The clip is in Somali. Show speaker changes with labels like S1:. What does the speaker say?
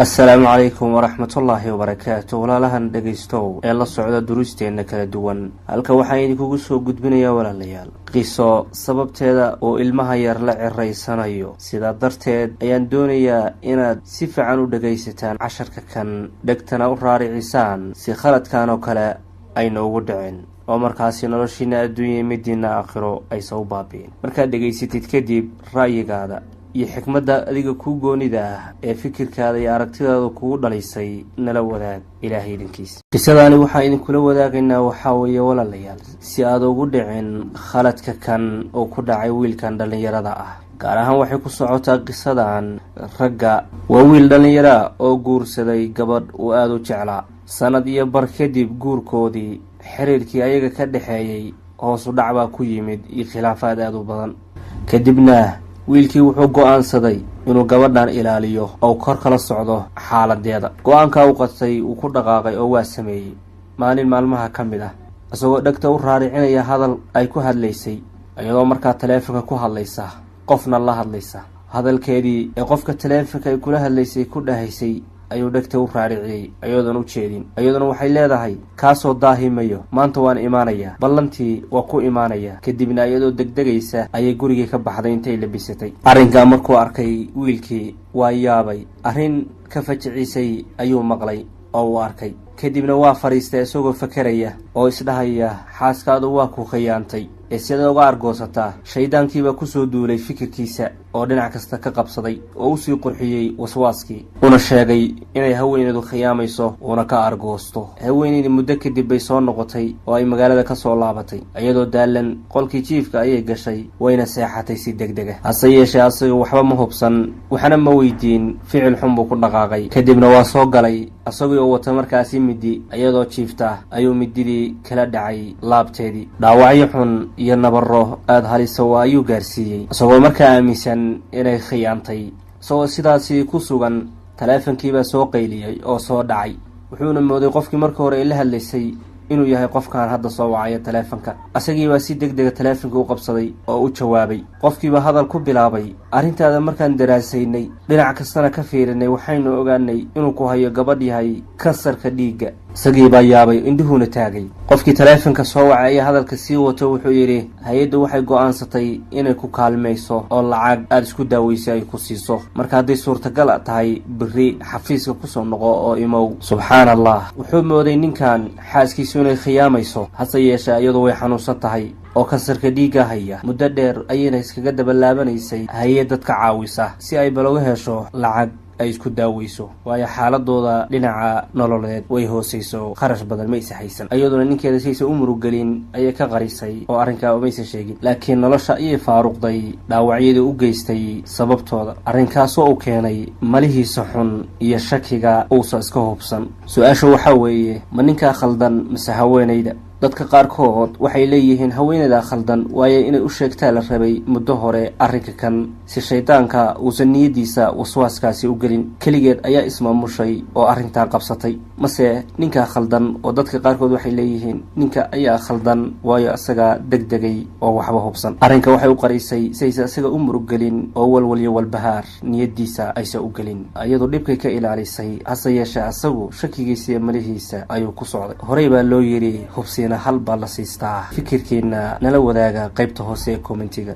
S1: السلام عليكم ورحمة الله وبركاته walaalahan dhageystow ee la socda duruusteena kala duwan halka waxaan idinku soo gudbinayaa walaalayaal qiso sababteeda oo ilmaha yar la cireysanayo sida darteed ayaan doonayaa inaad si fiican u dhageysataan casharka kan dhagtana u raaricisaan si khaladkan oo kale ay noogu dhicin oo markaasi noloshiina adduunyo midina aakhiro ay soo baabeen markaad dhageysatid kadib ra'yigaada iyo xikmadda adiga ku goonida ah ee fikirkaada iyo aragtidaada kugu dhalisay nala wadaag ilaahay idinkiisa qisadani waxaan idinkula wadaagaynaa waxaa weeye walaalayaal si aad ugu dhicin khaladka kan oo ku dhacay wiilkan dhalinyarada ah gaar ahaan waxay ku socotaa qisadan ragga waa wiil dhalinyaro oo guursaday gabadh uu aad u jeclaa sanad iyo bar kadib guurkoodii xiriirkii ayaga ka dhaxeeyay hoos u dhac baa ku yimid iyo khilaafaad aad u badan kadibna wiilkii wuxuu go'aansaday inuu gabadhan ilaaliyo oo kor kala socdo xaaladeeda go'aanka uu qatay uu ku dhaqaaqay oo waa sameeyay maalin maalmaha ka mid ah asagoo dhagta u raaricinaya hadal ay ku hadlaysay iyadoo markaa taleefanka ku hadlaysa qofna la hadlaysa hadalkeedii ee qofka taleefanka ay kula hadlaysay ku dhahaysay ayuu dhagta u raariciyay ayadoon u jeedin ayaduna waxay leedahay kaasoo daahimayo maanta waan imaanayaa ballantii waa ku imaanayaa kadibna iyadoo degdegaysa ayay gurigii ka baxday intay labisatay arrinkaa markuu arkay wiilkii waa yaabay arrin ka fajicisay ayuu maqlay oo uu arkay kadibna waa fariistay isagoo fakaraya oo isdhahaya xaaskaadu waa ku khiyaantay ee sida uga argoosataa shaydaankiiba kusoo duulay fikirkiisa oo dhinac kasta ka qabsaday oo u sii qurxiyey waswaaskii una sheegay inay haweeneedu khiyaamayso uuna ka argoosto haweeneydii muddo kadib bay soo noqotay oo ay magaalada ka soo laabatay iyadoo daalan qolkii jiifka ayay gashay wayna seexatay si degdega hase yeeshee asaga waxba ma hubsan waxna ma weydiin ficil xun buu ku dhaqaaqay kadibna waa soo galay asagii oo wata markaasi midi iyadoo jiifta ayuu mididii kala dhacay laabteedii dhaawacyo xun iyo nabaro aada halisa waa ayuu gaarsiiyey isagoo markaa aaminsan inay khiyaantay isagoo sidaasi ku sugan taleefankiibaa soo qayliyey oo soo dhacay wuxuuna mooday qofkii marka hore ay la hadlaysay inuu yahay qofkan hadda soo wacaya taleefanka asagiibaa si degdega taleefanka u qabsaday oo u jawaabay qofkiiba hadal ku bilaabay arrintaada markaan daraasaynay dhinac kastana ka fiirinay waxaynu ogaanay inuu ku hayo gabadh yahay kansarka dhiigga isagiibaa yaabay indhuhuuna taagay qofkii taleefanka soo wacay ayaa hadalka sii wato wuxuu yidhi hay-addu waxay go'aansatay inay ku kaalmayso oo lacag aada isku daaweysay ay ku siiso marka hadday suurtagal tahay beri xafiiska kusoo noqo oo imow subxaan allah wuxuu mooday ninkan xaaskiisu inay khiyaamayso hase yeeshee iyadu way xanuunsan tahay oo kansarka dhiigga haya muddo dheer ayayna iskaga dabalaabanaysay hay-ad dadka caawisa si ay bal uga hesho lacag ay isku daaweyso waayo xaaladooda dhinaca nololeed way hooseyso kharash badan ma isa haysan iyaduna ninkeeda saysa u murugelin ayay ka qarisay oo arrinkaa umaysa sheegin laakiin nolosha ayay faaruqday dhaawacyadii u geystay sababtooda arrinkaasoo uu keenay malihiisa xun iyo shakiga uusa iska hubsan su-aasha waxaa weeye ma ninkaa khaldan mise haweenayda dadka qaarkood waxay leeyihiin haweeneyda khaldan waayo inay u sheegtaa la rabay muddo hore arrinka kan si shaydaanka uusan niyadiisa waswaaskaasi u gelin keligeed ayaa ismaamushay oo arrintaa qabsatay mase ninkaa khaldan oo dadka qaarkood waxay leeyihiin ninka ayaa khaldan waayo isaga degdegay oo waxba hubsan arrinka waxay u qarisay saysa isaga u muruggelin oo walwalyo walbahaar niyadiisa aysa u gelin iyadoo dhibkay ka ilaalisay hase yeeshee isagu shakigiisa iyo malihiisa ayuu ku socday horey baa loo yidhi hubsiin hal baa la siistaa fikirkiina nala wadaaga qaybta hoose ee commentiga